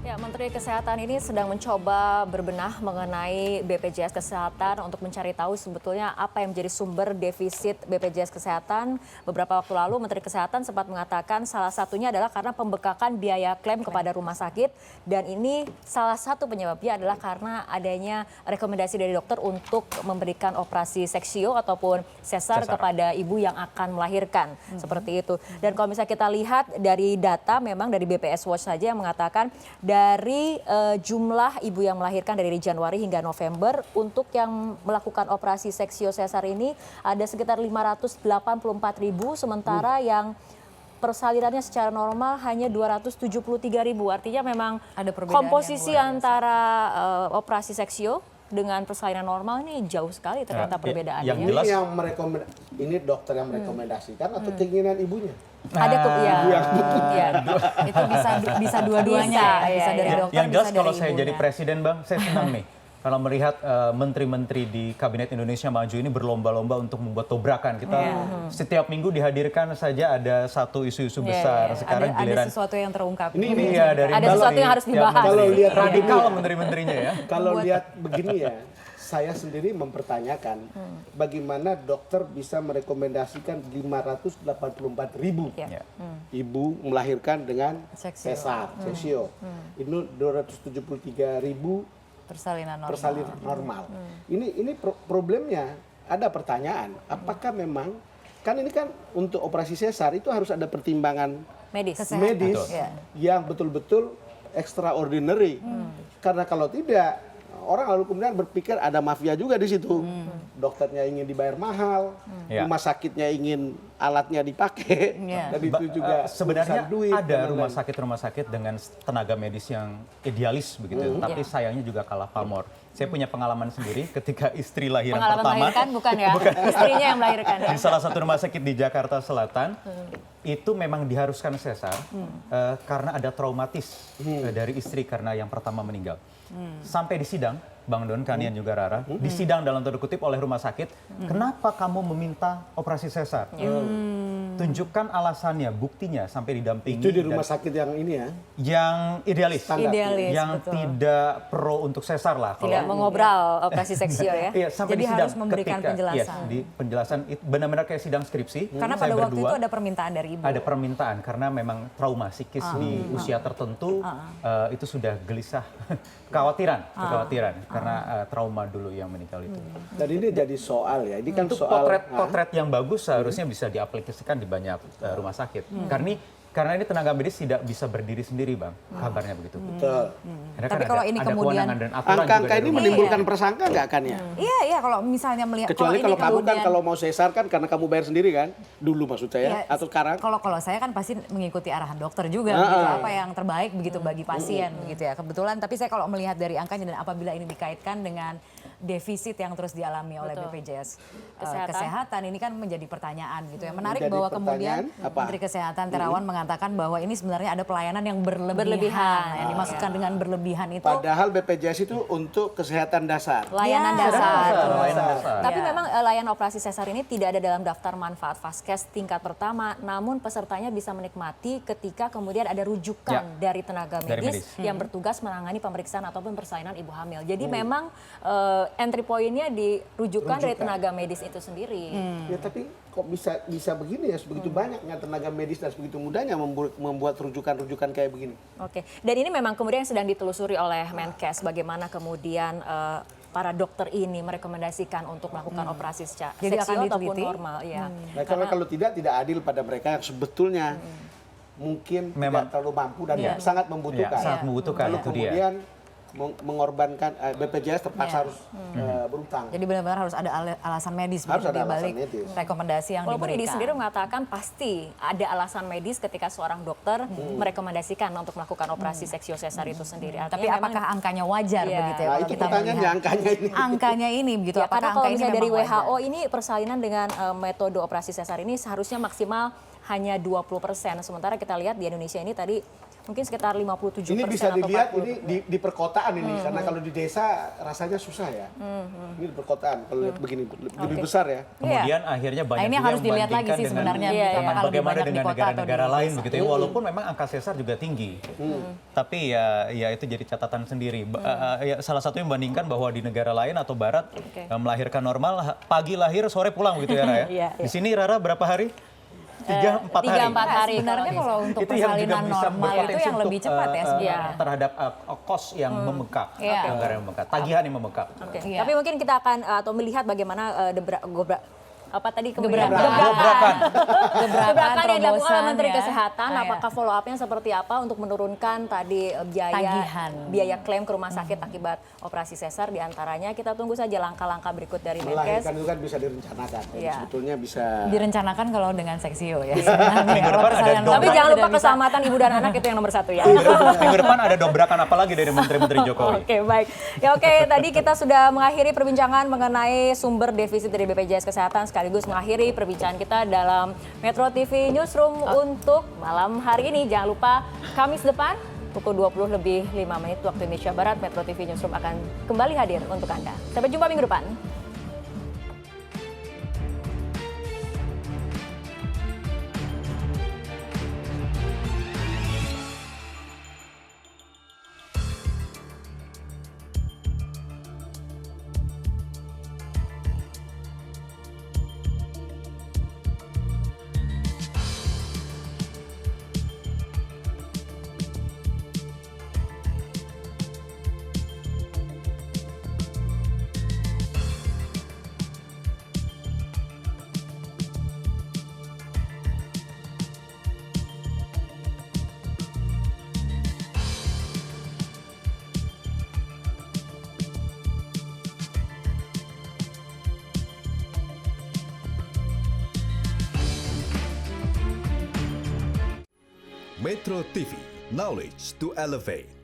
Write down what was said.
Ya, Menteri Kesehatan ini sedang mencoba berbenah mengenai BPJS Kesehatan untuk mencari tahu sebetulnya apa yang menjadi sumber defisit BPJS Kesehatan. Beberapa waktu lalu Menteri Kesehatan sempat mengatakan salah satunya adalah karena pembengkakan biaya klaim kepada rumah sakit. Dan ini salah satu penyebabnya adalah karena adanya rekomendasi dari dokter untuk memberikan operasi seksio ataupun sesar kepada ibu yang akan melahirkan. Seperti itu. Dan kalau misalnya kita lihat dari data memang dari BPS Watch saja yang mengatakan dari jumlah ibu yang melahirkan dari Januari hingga November untuk yang melakukan operasi seksio sesar ini ada sekitar 584.000, sementara yang persalirannya secara normal hanya 273.000. Artinya memang ada komposisi antara operasi seksio dengan persalinan normal ini jauh sekali ternyata perbedaannya. Yang jelas ini dokter yang merekomendasikan atau keinginan ibunya? Ada itu bisa dua-duanya bisa dari dokter. Yang jelas bisa kalau dari saya ibunya. jadi presiden, Bang, saya senang nih kalau melihat menteri-menteri di Kabinet Indonesia Maju ini berlomba-lomba untuk membuat tobrakan. Kita setiap minggu dihadirkan saja ada satu isu-isu besar. Sekarang ada sesuatu yang terungkap. Ini ya dari ada sesuatu yang harus dibahas. Kalau lihat radikal menteri-menterinya ya. Kalau lihat begini ya, saya sendiri mempertanyakan bagaimana dokter bisa merekomendasikan 584.000 ibu melahirkan dengan sesar, seksio. Ini 273.000 persalinan normal. Ini problemnya, ada pertanyaan, apakah memang kan ini kan untuk operasi sesar itu harus ada pertimbangan medis yang betul-betul extraordinary. Karena kalau tidak, orang lalu kemudian berpikir ada mafia juga di situ. Dokternya ingin dibayar mahal, rumah sakitnya ingin alatnya dipakai, dan itu juga sebenarnya duit, ada rumah sakit dengan tenaga medis yang idealis begitu, tapi sayangnya juga kalah pamor. Saya punya pengalaman sendiri ketika istri lahiran pertama. Melahirkan bukan ya? Istrinya yang melahirkan. Di salah satu rumah sakit di Jakarta Selatan, itu memang diharuskan sesar karena ada traumatis dari istri karena yang pertama meninggal. Sampai di sidang, Bang Don, Kanian juga Rara, di sidang dalam tanda kutip oleh rumah sakit, kenapa kamu meminta operasi sesar? Tunjukkan alasannya, buktinya sampai didampingi. Itu di rumah sakit yang ini ya? Yang idealis, yang betul. tidak pro untuk sesar lah. Tidak mengobral operasi seksio ya? Iya, sampai Jadi di sidang, harus memberikan penjelasan. Di penjelasan benar-benar kayak sidang skripsi. Karena pada waktu itu ada permintaan dari ibu. Ada permintaan karena memang trauma psikis di usia tertentu itu sudah gelisah, kekhawatiran karena trauma dulu yang meninggal itu. Dan ini jadi soal ya, ini kan Untuk soal potret yang bagus seharusnya bisa diaplikasikan di banyak rumah sakit. Karena ini tenaga medis tidak bisa berdiri sendiri, Bang. Kabarnya begitu. betul. Karena Tapi kan kalau ada ini kemudian kewenangan dan aturan Angka-angka juga dari ini rumah menimbulkan prasangka nggak kan ya? Iya, kalau misalnya melihat Kecuali kalau ini kamu kan kemudian- kalau mau sesar kan karena kamu bayar sendiri kan? Dulu maksud saya, atau sekarang? Kalau saya kan pasti mengikuti arahan dokter juga, begitu, apa yang terbaik begitu bagi pasien, begitu ya. Kebetulan, tapi saya kalau melihat dari angkanya dan apabila ini dikaitkan dengan defisit yang terus dialami oleh BPJS Kesehatan, ini kan menjadi pertanyaan gitu ya. Menarik Menjadi bahwa kemudian pertanyaan apa? Menteri Kesehatan Terawan mengatakan bahwa ini sebenarnya ada pelayanan yang berlebihan. Yang dimaksudkan dengan berlebihan itu Padahal BPJS itu untuk kesehatan dasar. Layanan Ya, dasar. layanan dasar. Tapi memang layanan operasi sesar ini tidak ada dalam daftar manfaat Vaskes tingkat pertama, namun pesertanya bisa menikmati ketika kemudian ada rujukan dari tenaga medis, yang bertugas menangani pemeriksaan ataupun persalinan ibu hamil. Jadi memang entry point-nya dirujukan dari tenaga medis itu sendiri. Ya tapi kok bisa begini ya, sebegitu banyaknya tenaga medis dan sebegitu mudahnya membuat rujukan-rujukan kayak begini. Oke, dan ini memang kemudian sedang ditelusuri oleh Menkes bagaimana kemudian para dokter ini merekomendasikan untuk melakukan operasi secara Jadi seksio akan ataupun diteliti? normal. Ya. Nah, kalau tidak adil pada mereka yang sebetulnya mungkin Memang. tidak terlalu mampu dan sangat membutuhkan. sangat membutuhkan, Lalu itu dia. kemudian mengorbankan BPJS terpaksa harus berutang. jadi benar-benar harus ada alasan medis Harus begitu ada di balik alasan medis. rekomendasi yang Walaupun diberikan. Idi sendiri mengatakan pasti ada alasan medis ketika seorang dokter merekomendasikan untuk melakukan operasi seksio sesar itu sendiri. Tapi Artinya apakah angkanya wajar Iya. begitu ya? Nah, kalau itu kita pertanyaannya, melihat angkanya ini. angkanya ini begitu. Ya, Apakah karena angka kalau ini misalnya dari memang wajar? WHO ini persalinan dengan metode operasi sesar ini seharusnya maksimal hanya 20%. Sementara kita lihat di Indonesia ini tadi mungkin sekitar 57%. Ini bisa atau dilihat 40%. ini di perkotaan ini, karena kalau di desa rasanya susah ya. Ini di perkotaan, kalau lihat begini lebih besar ya. Kemudian akhirnya banyak ini juga harus yang dilihat lagi membandingkan sih dengan sebenarnya Iya, apakah lebih bagaimana banyak di dengan kota atau di negara-negara lain desa. begitu ya, walaupun memang angka sesar juga tinggi. Tapi ya itu jadi catatan sendiri. Ya, salah satunya membandingkan bahwa di negara lain atau barat melahirkan normal, pagi lahir, sore pulang gitu ya, Rara ya. Iya, Di sini Rara berapa hari? 3-4 hari. 3-4 hari. Sebenarnya kalau untuk Itu yang juga persalinan bisa normal itu berpotensi yang lebih untuk, cepat ya sebenarnya. terhadap kos yang membengkak, Iya. anggaran yang membengkak, tagihan yang membengkak. Oke. Iya. Tapi mungkin kita akan atau melihat bagaimana apa tadi Gebrakan. Gebrakan. Gebrakan yang dilakukan oleh terobosan Menteri ya. Kesehatan, Ah, ya. apakah follow up-nya seperti apa untuk menurunkan tadi Tagihan. biaya klaim ke rumah sakit akibat operasi sesar diantaranya. Kita tunggu saja langkah-langkah berikut dari Menkes. Melahirkan itu kan bisa direncanakan. Dan Iya. sebetulnya bisa Direncanakan kalau dengan seksio ya sebenarnya. Minggu Kalau depan ada persalinan dong. Tapi normal jangan lupa tidak bisa. keselamatan ibu dan anak itu yang nomor 1 ya. Minggu depan ada dobrakan apa lagi dari Menteri-Menteri Jokowi? Oke, baik. Ya oke, tadi kita sudah mengakhiri perbincangan mengenai sumber defisit dari BPJS Kesehatan sekaligus mengakhiri perbincangan kita dalam Metro TV Newsroom untuk malam hari ini. Jangan lupa Kamis depan pukul 20:05 waktu Indonesia Barat, Metro TV Newsroom akan kembali hadir untuk Anda. Sampai jumpa minggu depan. Metro TV, knowledge to elevate.